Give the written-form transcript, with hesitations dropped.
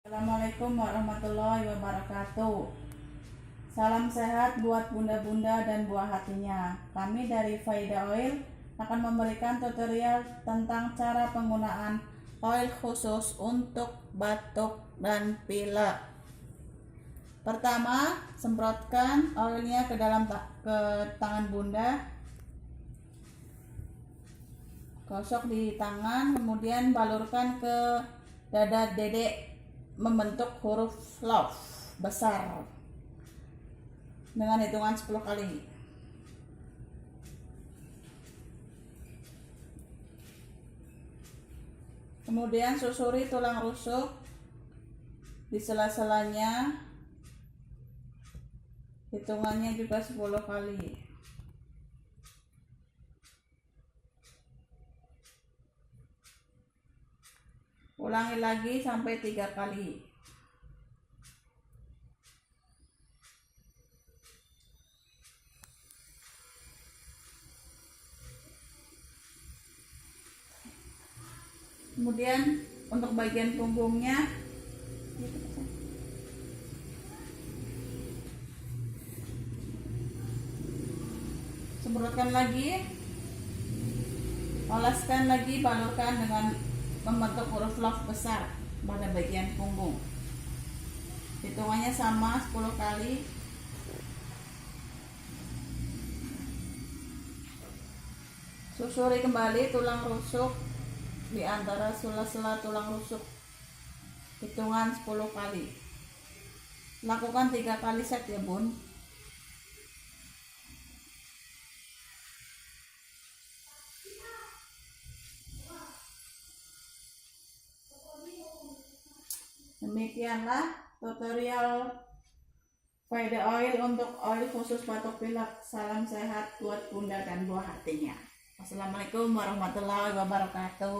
Assalamualaikum warahmatullahi wabarakatuh. Salam sehat buat bunda-bunda dan buah hatinya. Kami dari Faida Oil akan memberikan tutorial tentang cara penggunaan oil khusus untuk batuk dan pilek. Pertama, semprotkan oilnya ke dalam tangan bunda. Gosok di tangan, kemudian balurkan ke dada dedek membentuk huruf love besar dengan hitungan 10 kali. Kemudian susuri tulang rusuk di sela-selanya, hitungannya juga 10 kali. Ulangi lagi sampai 3 kali. Kemudian untuk bagian punggungnya semprotkan lagi, oleskan lagi, balurkan dengan membentuk huruf love besar pada bagian punggung. Hitungannya sama 10 kali. Susuri kembali tulang rusuk di antara sela-sela tulang rusuk, hitungan 10 kali. Lakukan 3 kali set ya bun. Demikianlah tutorial Faida Oil untuk oil khusus batuk pilek. Salam sehat buat bunda dan buah hatinya. Wassalamualaikum warahmatullahi wabarakatuh.